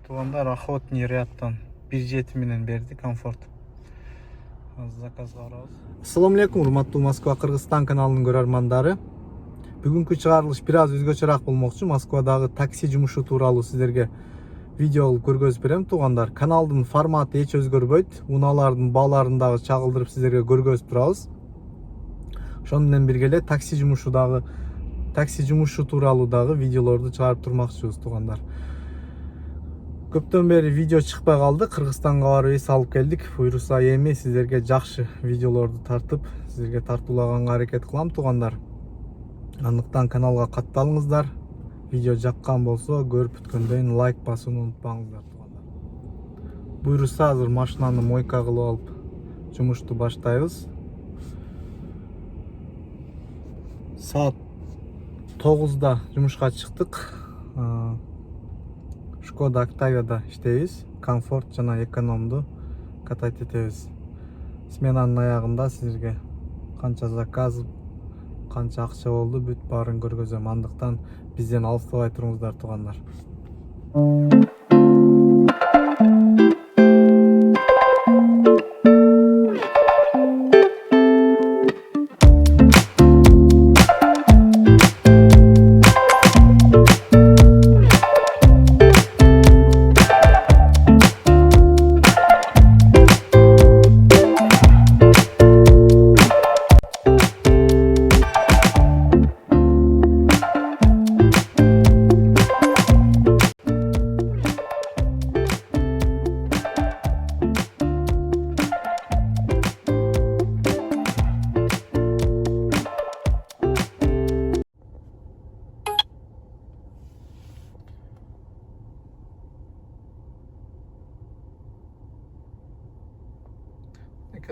Туугандар охотный рядтан 1.7 менен берди комфорт. Заказга барабыз. Ассаламу алейкум, урматтуу Москва Кыргызстан каналынын көрөрмандары. Бүгүнкү чыгарылыш бир аз өзгөчөрөөк болмокчу. Москвадагы такси жумушу тууралуу сиздерге видео кылып көргөзүп берем туугандар. Каналдын форматы эч өзгөрбөйт. Унаалардын бааларын дагы чагылдырып сиздерге көргөзүп турабыз. Ошону менен бирге эле такси жумушу тууралуу дагы видеолорду чыгарып турмакчыбыз туугандар. Көптөн бери видео чыкпай калды. Кыргызстанга барып эс алып келдик. Буйруса эми сиздерге жакшы видеолорду тартып, сиздерге тартуулаганга аракет кылам туугандар. Андыктан каналга катталыңыздар. Видео жаккан болсо, көрүп бүткөндөн лайк басууну унутпаңыздар туугандар. Буйруса азыр машинаны мойка кылып алып жумушту баштайбыз. Саат 9-да жумушка чыктык. Шкода Октавияда иштейбиз. Комфорт жана экономду катайт этебиз. Сменанын аягында сиздерге канча заказ, канча акча болду, бүт баарын көргөзөм. Андыктан бизден алыстабай туруңуздар туугандар.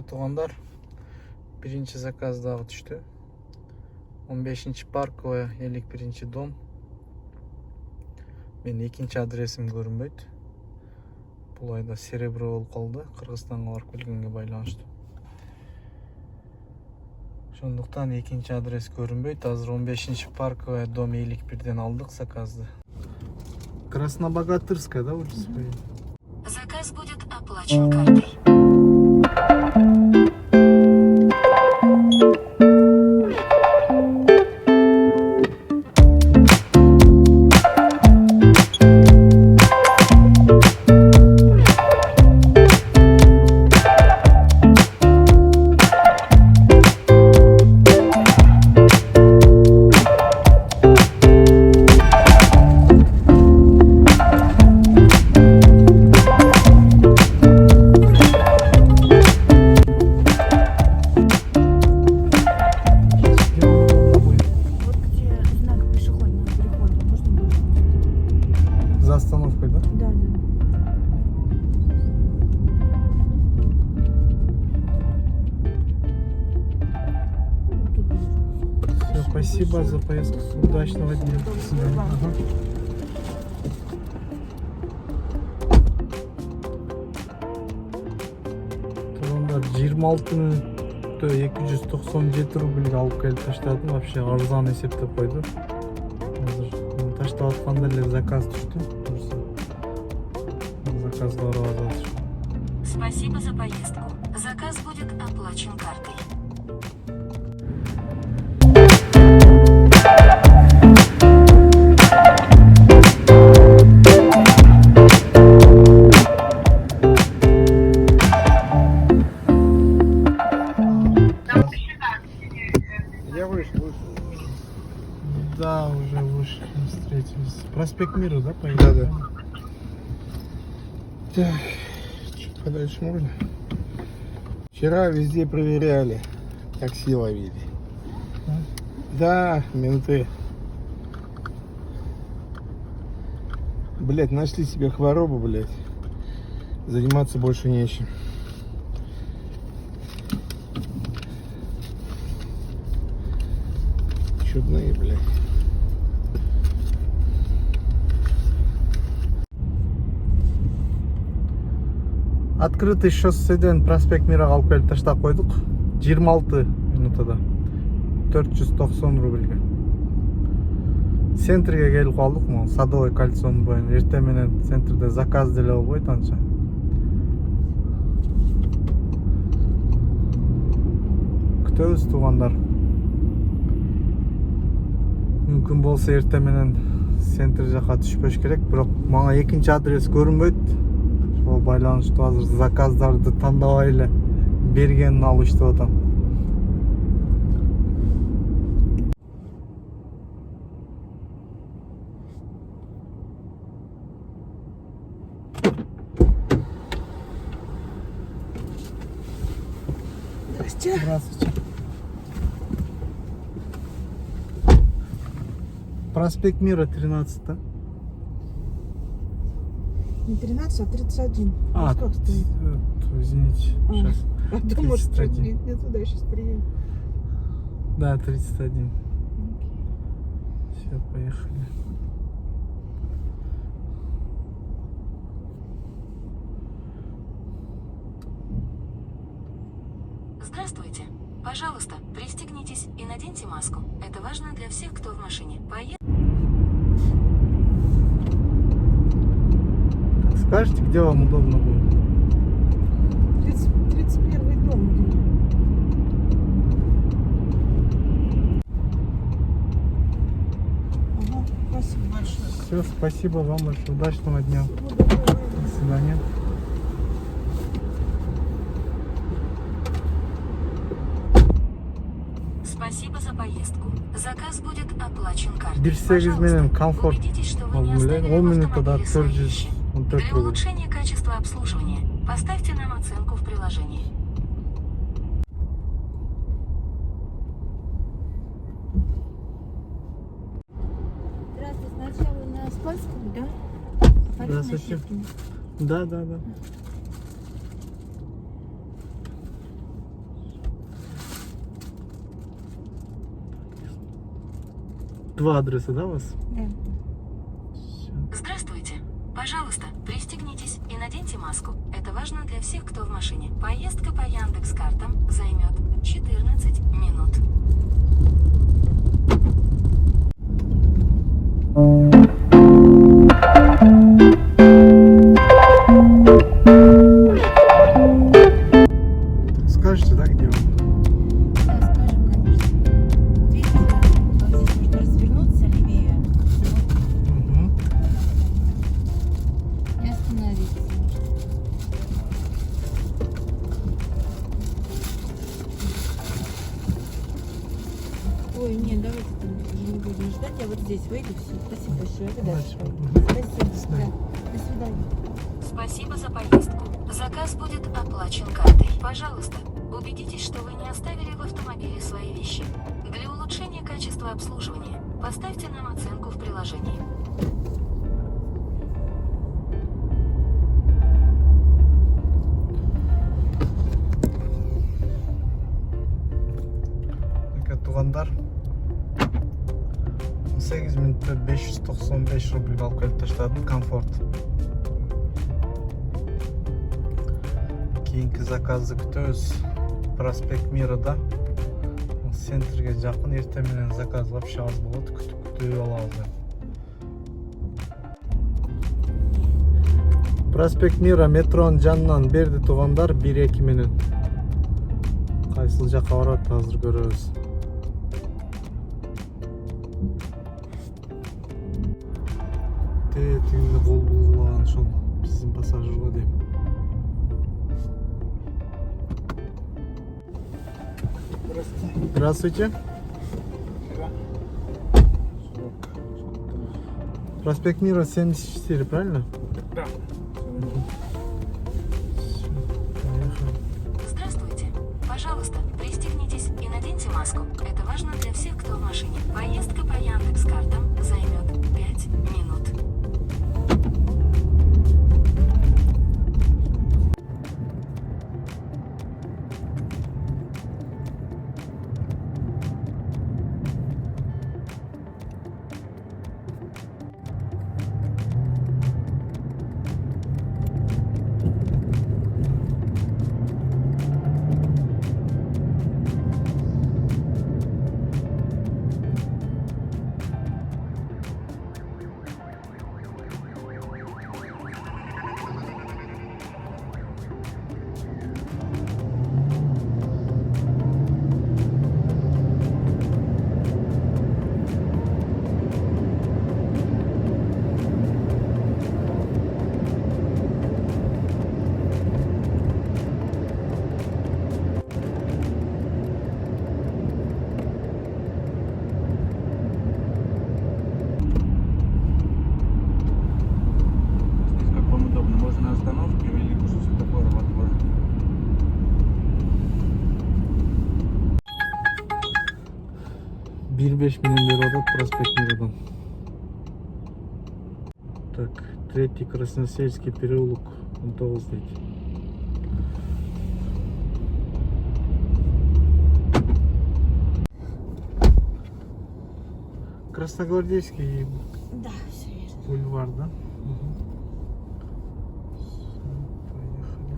Туугандар, биринчи заказ дагы түштү. 15-чи парковая, 51-чи дом. Менин экинчи адресим көрүнбөйт. Бул айда серебро болуп калды, Кыргызстанга барып келгенге байланыштуу. Ошондуктан экинчи адрес көрүнбөйт. Азыр 15-чи парковая, дом 51-ден алдык заказды. Краснобогатырская, да, улица? Заказ будет оплачен картой. Спасибо за поездку. Удачного дня. До свидания. Туугандар, 26 мүнөттө 297 рубльге алып келип таштадым. Вообще арзан эсептеп койду. Азыр таштап атканда эле заказ түштү. Заказга барабыз. Спасибо за поездку. Заказ будет оплачен картой. Да, уже вышли, встретились. Проспект Мира, да, поехали? Да. Так, что подальше можно? Вчера везде проверяли, такси ловили. Да, менты. Блять, нашли себе хворобу, блять. Заниматься больше нечем. Чудные, блять. Открытый шосседен проспект Мирага алып келип таштап койдук. 26 минутада 490 рубльге. центрге келип калдык, могу Садовый кольцонун боюна. Эртең менен центрде заказ деле болбойт анча. Күтөбүз туугандар. Мүмкүн болсо эртең менен центр жака түшпөш керек, бирок мага экинчи адрес көрүнбөйт. Ошого байланыштуу азыр заказдарды тандабай эле бергенин алып иштеп атам. Здравствуйте. Проспект Мира 13, да? Не 13, а 31. А, Как стоит? Извините. Сейчас. А думаю, что 31. не туда сейчас приедем. Да, 31. Все, поехали. Здравствуйте. Пожалуйста, пристегнитесь и наденьте маску. Это важно для всех, кто в машине. Скажите, где вам удобно будет? 31 дом. Ага, спасибо большое. Все, спасибо вам большое. Удачного дня. До свидания. Спасибо за поездку. Заказ будет оплачен картой. Бирсегиз менен комфорт. Убедитесь, что вы не оставили в 10 минутта автомобиле свои вещи. 414 Для рубль. улучшения качества обслуживания поставьте нам оценку в приложении. Здравствуйте, сначала на Спасскую, да? Потом на Здравствуйте. Щепкину. Да. Два адреса, да, у вас? Да. Здравствуйте. Пожалуйста, пристегнитесь и наденьте маску. Это важно для всех, кто в машине. Поездка по Яндекс.Картам займет 14 минут. Скажите, да, где вы? Да, скажем, конечно. Видите, да? Вот здесь нужно развернуться левее Угу. и остановиться. Ой, нет, давайте там уже не будем ждать. Я вот здесь выйду. Все, спасибо большое. Вы дальше пойдете. Спасибо. Да. До свидания. Спасибо за поездку. Заказ будет оплачен картой. Пожалуйста, убедитесь, что вы не оставили в автомобиле свои вещи. Для улучшения качества обслуживания поставьте нам оценку в приложении. Туугандар 18 минутта 595 рубль алып келип таштадым. Комфорт. Кийинки заказды күтөбүз. Проспект Мирада. Центрге жакын, эртең менен заказ вообще аз болот. Күтүп алабыз. Проспект Мира метронун жанынан берди туугандар 1-2 менен. Кайсыл жака барат азыр көрөбүз. Тегinde кол булган ошол биздин пассажирго дейм. Здравствуйте. Проспект Мира 74, правильно? Да. Всё, поехали. Здравствуйте. Пожалуйста, пристегнитесь и наденьте маску. Это важно для всех, кто в машине. Поездка по Яндекс.Картам займет 5 минут. 15 менен бери атат проспект Миродон. Так, 3-й Красносельский переулок 19 дейт. Красногвардейский Да, все верно. бульвар, да? Поехали.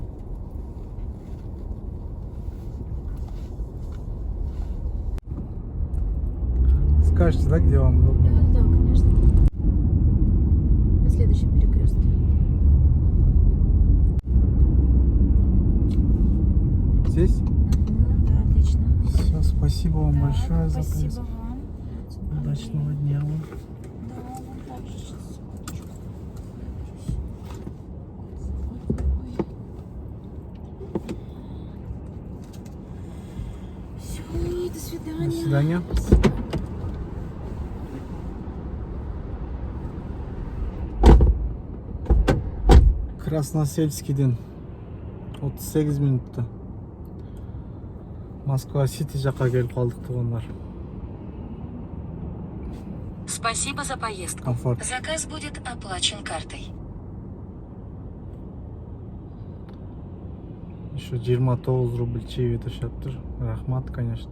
Скажете, да, где вам удобно? Да, конечно. На следующем перекрестке. Здесь? Да, отлично. Все, спасибо вам большое за Спасибо поездку. вам. Удачного дня вам. Да, вам также сейчас. Все, до свидания. До свидания. Спасибо. Красносельскийден 38 минутта Москва Сити жакка келип калдык туугандар. Спасибо за поездку. Комфорт. Заказ будет оплачен картой. Еще 29 рубль чек этишаптыр. Рахмат, конечно.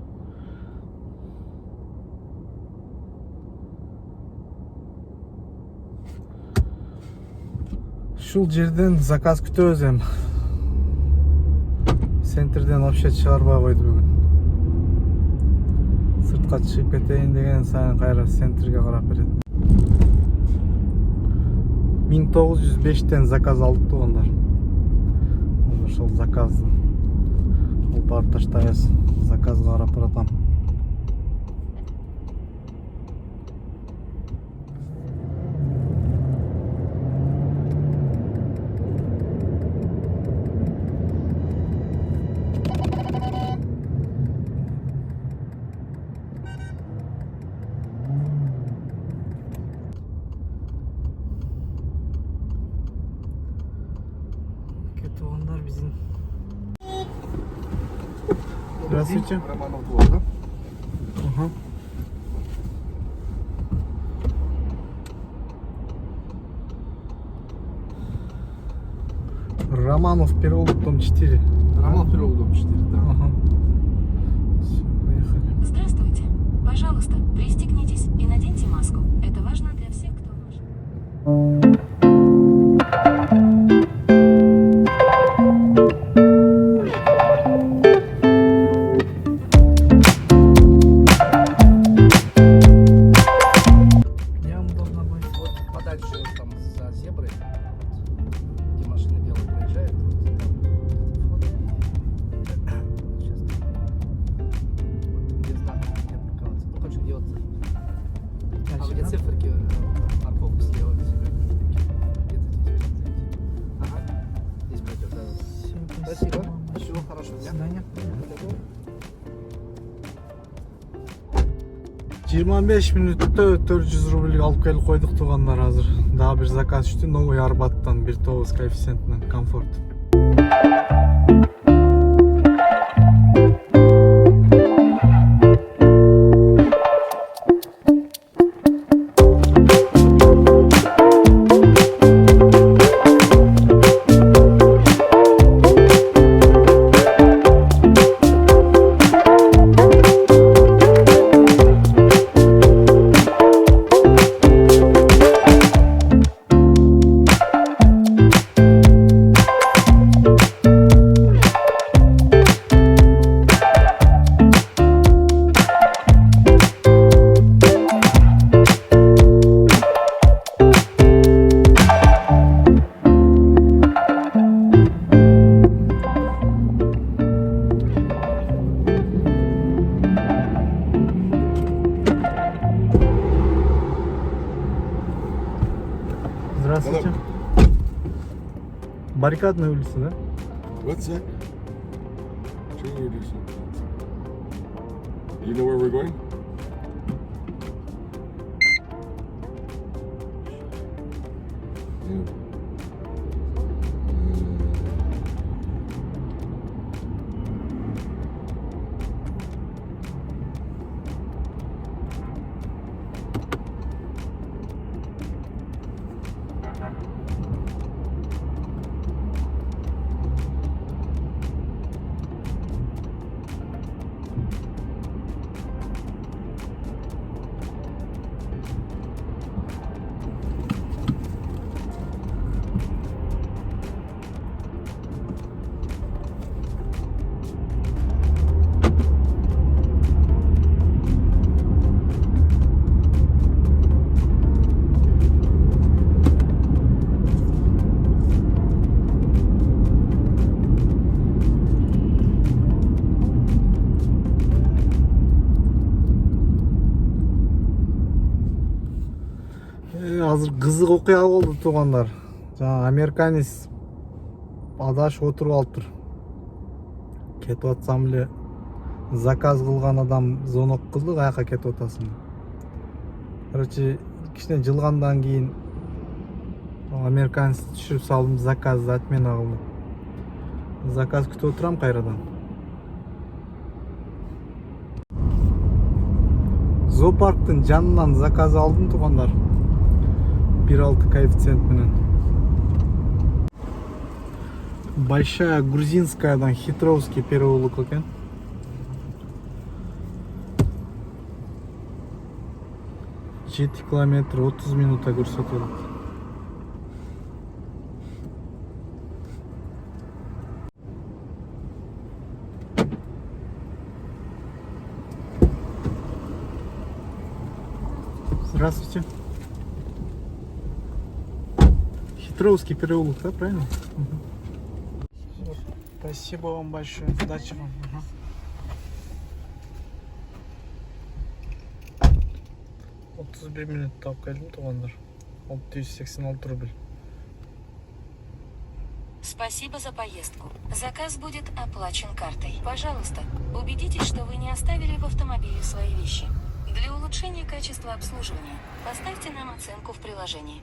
Ушул жерден заказ күтөбүз эми. Центрден вообще чыгарбай койду бүгүн. Сыртка чыгып кетейин деген сайын кайра центрге карап берет. 1905тен заказ алдык туугандар. Ошол заказды алып барып таштайбыз. Заказга карап баратам. Туугандар биздин. Здравствуйте. Романов двор, да? Ага. Романов переулок, дом 4. Романов переулок, дом 4, да. Ага. Все, поехали. Здравствуйте. Пожалуйста, пристегнитесь и наденьте маску. Это важно для всех, кто может. Ям удобно будет. Вот подальше там за зеброй, где машины белые проезжают, вот там. Сейчас. Вот где знак, где парковаться. Ну, короче, где вот. А где циферки, парковка слева. Где-то здесь. Ага. Здесь пойдет, да. Спасибо. Всего хорошего дня. До свидания. 25 мүнөттө 400 рубль алып келип койдук туугандар азыр. Дагы бир заказ түштү. Новый Арбаттан 1.9 коэффициентинен комфорт. Здравствуйте. Баррикадная улица, да? What's that? You know where we're going? Yeah. Азыр кызык окуя болду туугандар. Жана американец адашып отуруп алыптыр. Кетип атсам эле заказ кылган адам звонок кылды, каяка кетип атасың. Короче, кичине жылгандан кийин американец түшүрүп салдым, заказды отмена кылдым. Заказ күтүп отурам кайрадан. Зоопарктын жанынан заказ алдым туугандар. 1.6 коэффициент менен. Большая Грузинскаядан Хитровский переулок экен. Жети километр 30 минутта көрсөтүлөт. Здравствуйте. Хитровский переулок, да, правильно? Вот, спасибо вам большое. Удачи вам. Ага. 31 минут таап келдим туугандар. 686 рубль. Спасибо за поездку. Заказ будет оплачен картой. Пожалуйста, убедитесь, что вы не оставили в автомобиле свои вещи. Для улучшения качества обслуживания поставьте нам оценку в приложении.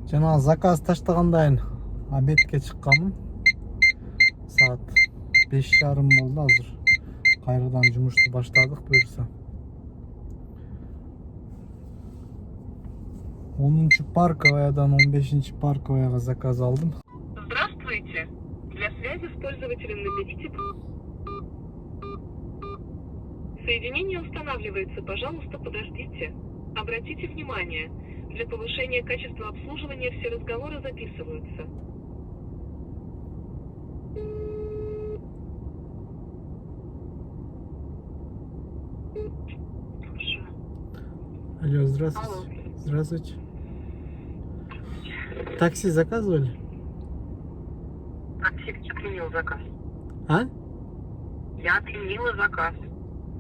Жана заказ таштагандайын обедке чыкканмын. Саат 5:30 болду азыр. Кайрадан жумушту баштадык буюрса. 10-чы парковаядан 15-чы парковаяга заказ алдым. Здравствуйте. Для связи с пользователем наберите... Соединение устанавливается. Пожалуйста, подождите. Обратите внимание. Для повышения качества обслуживания все разговоры записываются. Алло, здравствуйте. Алло. Здравствуйте. Такси заказывали? Такси отменил заказ. А? Я отменила заказ.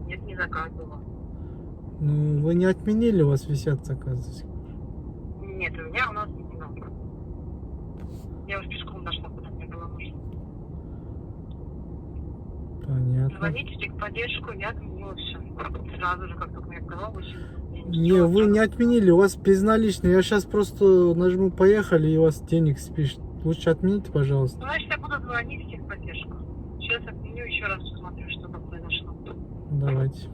Нет, не заказывала. Ну, вы не отменили, у вас висят заказы. Нет, у меня у нас много. Я уж пешком дошла, куда мне было нужно. Понятно. Звоните в техподдержку, я отменила все. Сразу же, как только мне сказала, Не, вы не отменили, у вас безналичные. Я сейчас просто нажму «Поехали» и у вас денег спишет. Лучше отмените, пожалуйста. Значит, я буду звонить в техподдержку. Сейчас отменю, еще раз посмотрю, что там произошло. Давайте.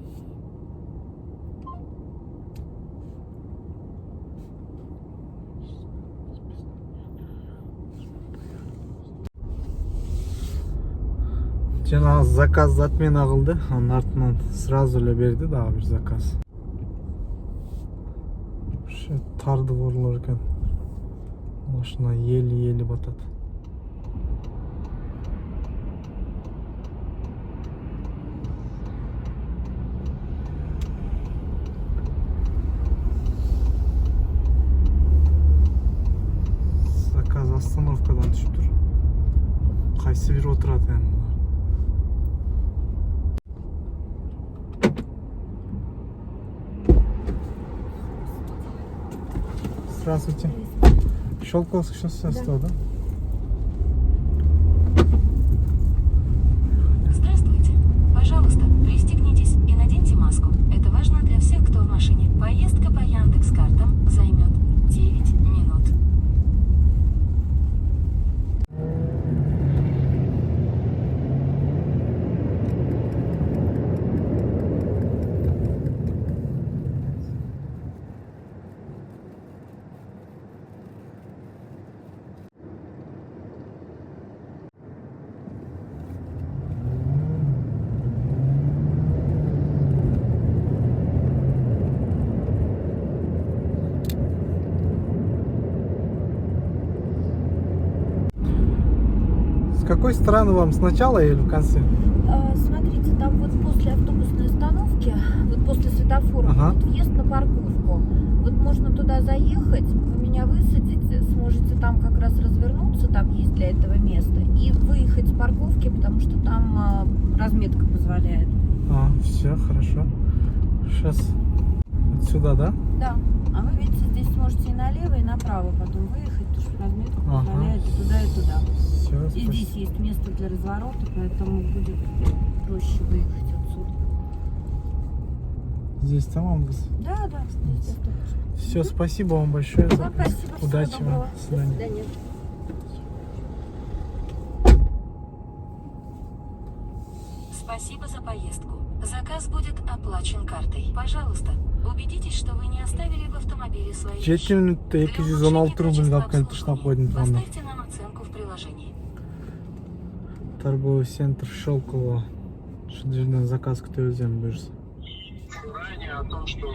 Жана заказ отмена кылды, анын артынан сразу эле берди дагы бир заказ. Вообще тарды борлор экен. Машина ели батат. Заказ остановкадан түшүп тур. Кайсы бир отурат эми? Здравствуйте. Щелковский шоссе 100, да? Здравствуйте. Пожалуйста, пристегнитесь и наденьте маску. Это важно для всех, кто в машине. Поездка по Яндекс.Картам займет 9 минут. какой стороны вам, сначала или в конце? Смотрите, там вот после автобусной остановки, вот после светофора, Ага. вот въезд на парковку. Вот можно туда заехать, вы меня высадите, сможете там как раз развернуться, там есть для этого место, и выехать с парковки, потому что там разметка позволяет. Все, хорошо. Сейчас отсюда, да? Да. А вы видите, здесь сможете и налево, и направо потом выехать, потому что разметка Ага. позволяет и туда, и туда. Все, И здесь есть место для разворота, поэтому будет проще выехать отсюда. Здесь tamam mı? Да, да, здесь достаточно. Все, спасибо вам большое. Вам спасибо, всего Удачи доброго. вам. До свидания. До свидания. Спасибо за поездку. Заказ будет оплачен картой. Пожалуйста, убедитесь, что вы не оставили в автомобиле свои 7 вещи. minutda Для 216 улучшения rubl качества kapkani tashlab qo'ydim обслуживания tuanda. поставьте нам оценку в приложении. Торговый центр Шелково. Shu yerdan zakaz kutayozman buyursa. Ранее о том, что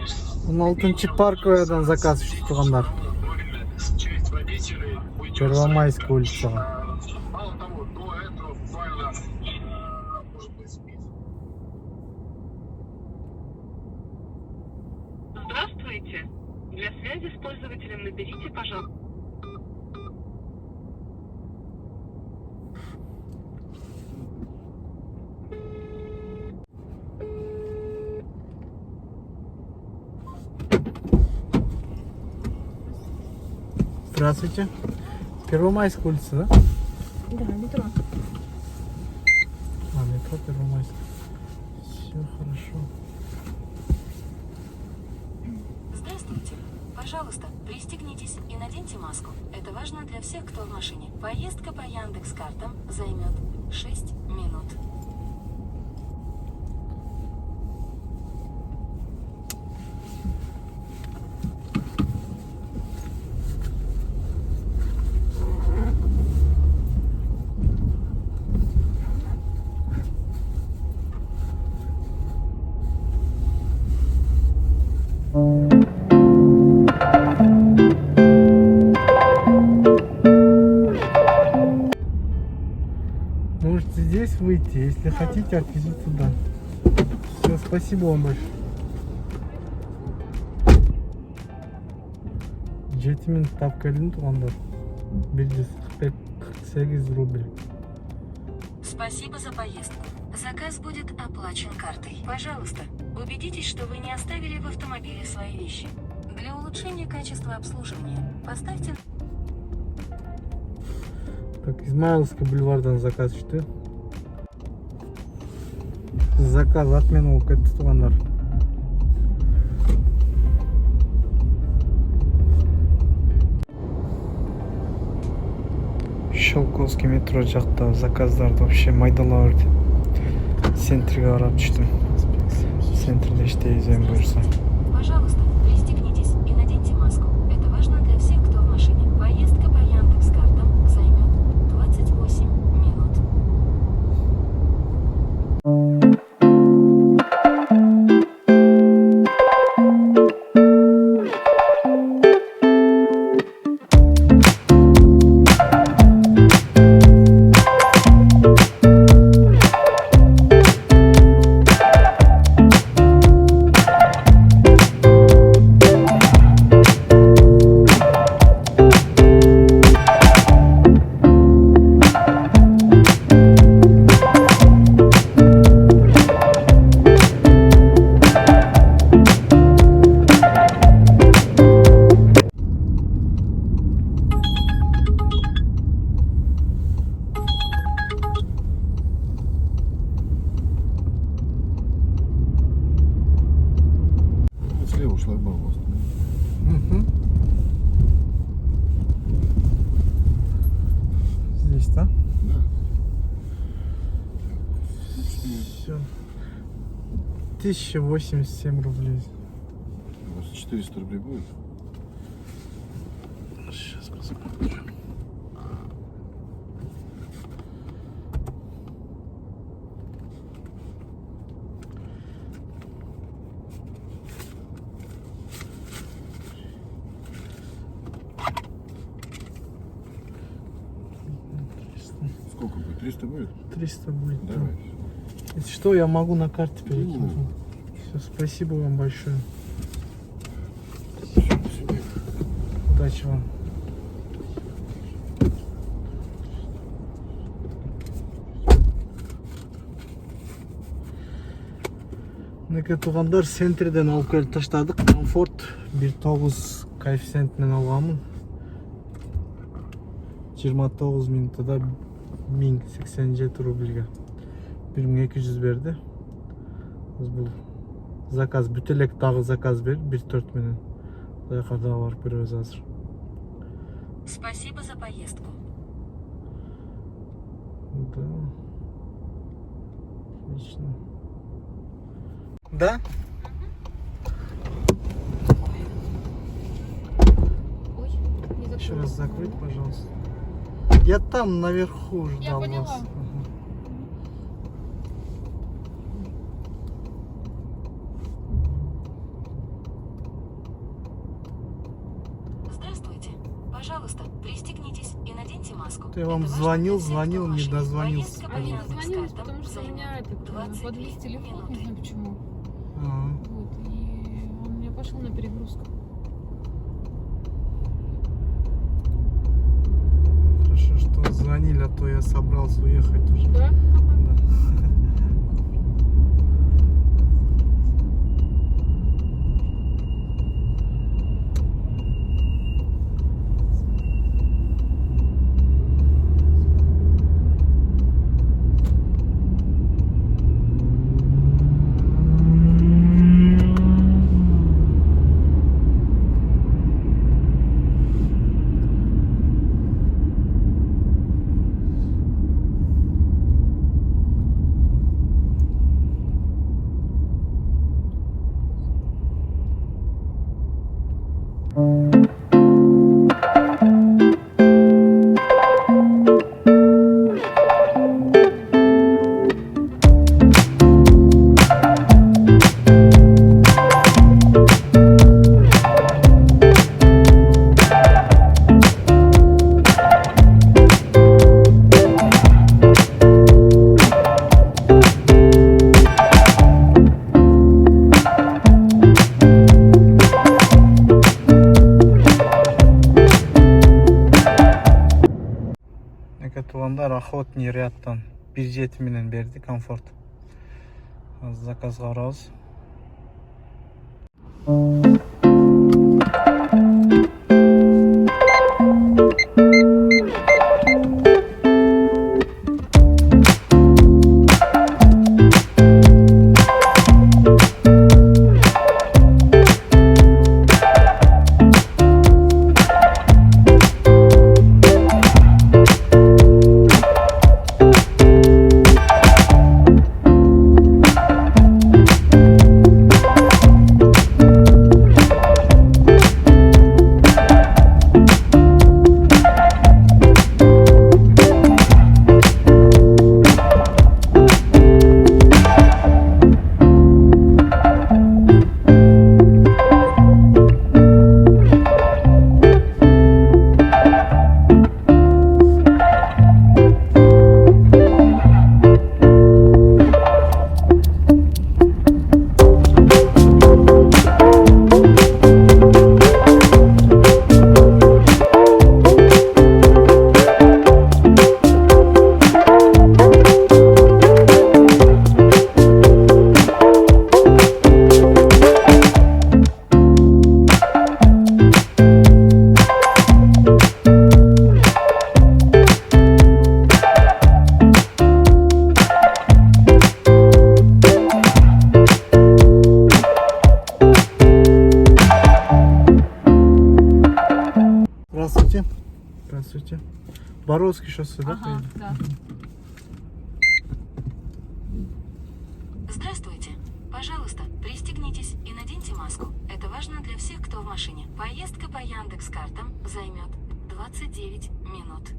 16 parkoyadan zakaz kutib turganlar. часть водителей уйдет. Первомайская улица. Мало того, до этого буквально, может быть, спит. Здравствуйте. Для связи с пользователем наберите, пожалуйста. Здравствуйте. Первомайская улица, да? Да, метро. Метро Первомайская. Все хорошо. Здравствуйте. Пожалуйста, пристегнитесь и наденьте маску. Это важно для всех, кто в машине. Поездка по Яндекс.Картам займет 6 минут. Можете здесь выйти, если хотите, отвезу туда. Все, спасибо вам большое. 7 minut tap keldim tuğanlar. 148 рубль. Спасибо за поездку. Заказ будет оплачен картой. Пожалуйста, убедитесь, что вы не оставили в автомобиле свои вещи. Для улучшения качества обслуживания поставьте... Так, Измайловский бульвардан заказ düştü. Заказ отмена болып кетті туғандар. Шелковский метро жақта заказдарды вообще майдалап өрді. Центрге қарап түштім. Центрде іштеймін бұйырса. Пожалуйста, пристегнитесь и наденьте маску. Это важно для всех, кто в машине. Поездка по Яндекс.Картам займет 28 минут. Слева шлагбаум. Угу. Здесь, да? Да. Все. 1087 рублей. У вас 400 рублей будет? Сейчас посмотрим. Сколько будет? 300 будет? 300 будет. да. Давай. Если что, я могу на карте перекинуть. Ну. Все, спасибо вам большое. Спасибо. Удачи вам. Неке тугандар, центрден алып келип таштадык. Комфорт 1.9 коэффициент менен алганмын. 29 минутада 1087 рубльге. 1200 берди. Бул заказ бүт элек, дагы заказ берди 1.4 менен. Кудайга дагы барып көрөбүз азыр. Спасибо за поездку. Да. Отлично. Да? Ой, не закрыла. Еще раз закрыть, пожалуйста. Я там наверху ждал поняла. вас. Ага. Здравствуйте. Пожалуйста, пристегнитесь и наденьте маску. Я вам Это важно звонил, для всех, звонил, кто в не машине. дозвонился. Поездка по А я Яндекс.Картам дозвонилась, потому что у займет меня этот 22 подвис телефон, не минуты. знаю почему. Ага. Вот, и он у меня пошел на перегрузку. Хорошо, что звонили, а то я собрался уехать уже. Да? Да. Тугандар охотный рядтан 1.7 менен берди комфорт. Азыр заказга барабыз. Здравствуйте. Здравствуйте. Боровский шоссе, да? Ага, да. Здравствуйте. Пожалуйста, пристегнитесь и наденьте маску. Это важно для всех, кто в машине. Поездка по Яндекс.Картам займет 29 минут.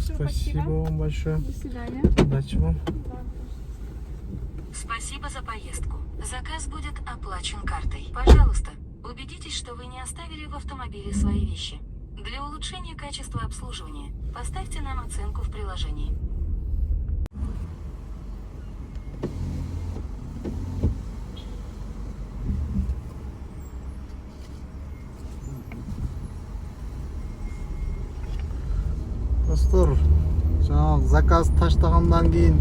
Спасибо вам большое. До свидания. Удачи вам. Спасибо за поездку. Заказ будет оплачен картой. Пожалуйста, убедитесь, что вы не оставили в автомобиле свои вещи. Для улучшения качества обслуживания поставьте нам оценку в приложении. Достор, жаңағы заказ таштағандан кейін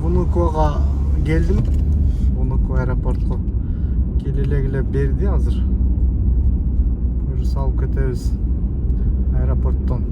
Внуковоға келдім. Внуково аэропортқа келе берді азыр. Уже салып кетебиз аэропорттон.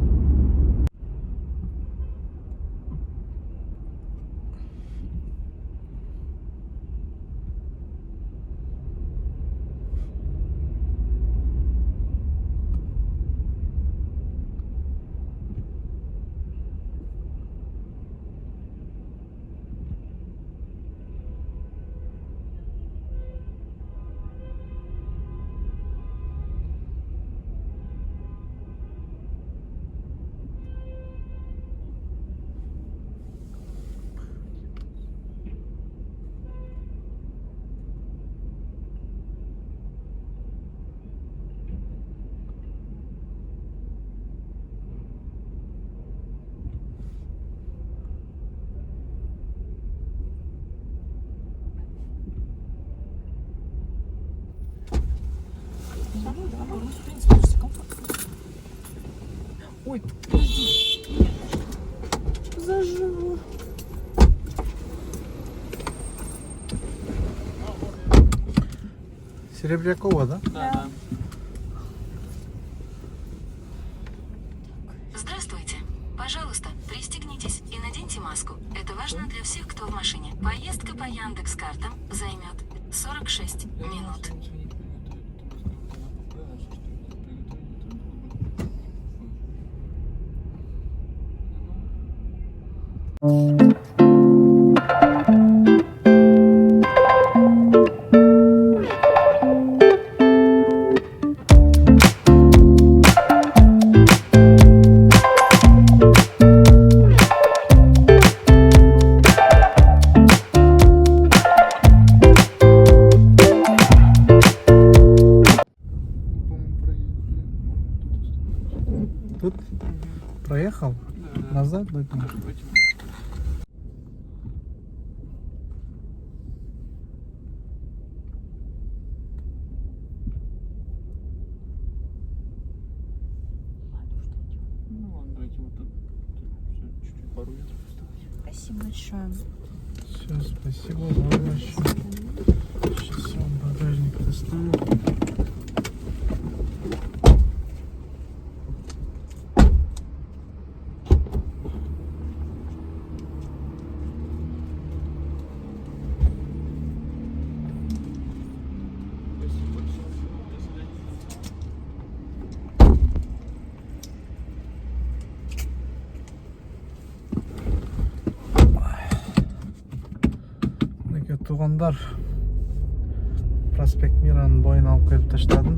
Ой, подожди. Заживу. Серебрякова, да? Да. Здравствуйте. Пожалуйста, пристегнитесь и наденьте маску. Это важно для всех, кто в машине. Поездка по Яндекс.Картам займет 46 минут. Тут проехал назад, да? Ну ладно, давайте вот тут чуть-чуть пару метров оставить. Спасибо большое. Все, спасибо за помощь. Сейчас я вам багажник достану. Спасибо большое. До свидания. Мінекей туғандар, проспект Миранын бойына алып келіп таштадым.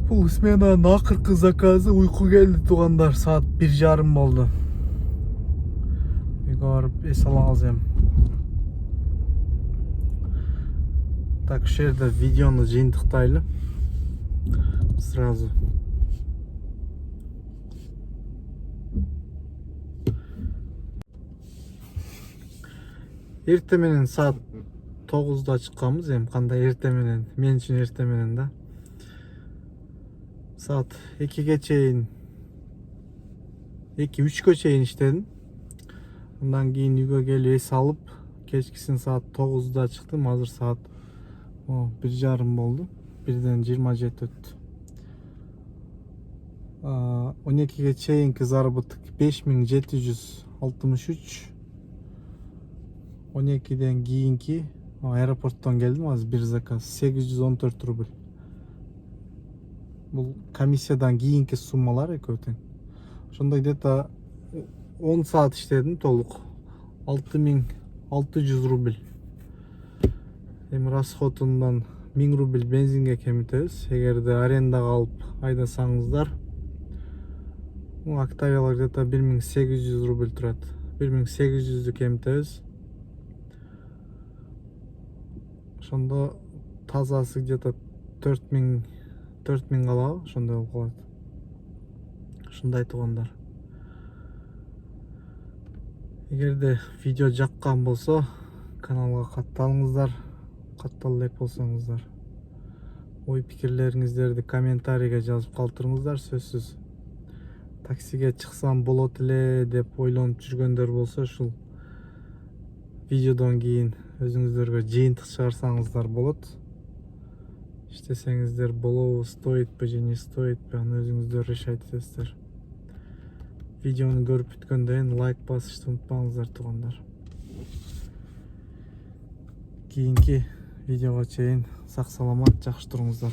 Бұл сменаның ақырқы заказы уйку келді туғандар, саат 1:30 болды. Үйге барып ес алаңыз ем. Так, şu жерде видеоны жиынтықтайлы. Сразу. Ерте менен саат 9-да чыкканбыз, эми кандай ерте менен, мен үчүн ерте менен да. Саат 2-ге чейин 2-3-кө чейин иштедим. Андан кийин үйгө келип эс алып, кечкисин саат 9-да чыктым. Азыр саат 1:30 болду. 1:27 өттү. 12-ге чейинки заработок 5763. 12-ден кийинки аэропорттон келдим, азыр бир заказ 814 рубль. Бул комиссиядан кийинки суммалар экөө тең. Ошондой где-то 10 саат иштедим толук. 6600 рубль. Эми расходунан 1000 рубль бензинге кемитебиз. Эгерде арендага алып айдасаңыздар Бул Октавиялар где-то 1800 рубль турат. 1800'дү эмитебиз. Ошондо тазасы где-то 4000 калабы, ошондой болуп калат. Ушундай туугандар. Эгерде видео жаккан болсо, каналга катталыңыздар. Каттал элек болсоңуздар. Ой пикирлериңиздерди комментарийге жазып калтырыңыздар, сөзсүз. Таксиге чыксам болот эле деп ойлонуп жүргөндөр болсо, ушул видеодон кийин өзүңүздөргө жыйынтык чыгарсаңыздар болот. İstesеңиздер болобу, стоитпи же не стоитпи, аны өзүңүздөр решать этесиздер. Видеону көрүп бүткөндөн кийин лайк басышты унутпаңыздар туугандар. Кийинки видеого чейин сак саламат, жакшы туруңуздар.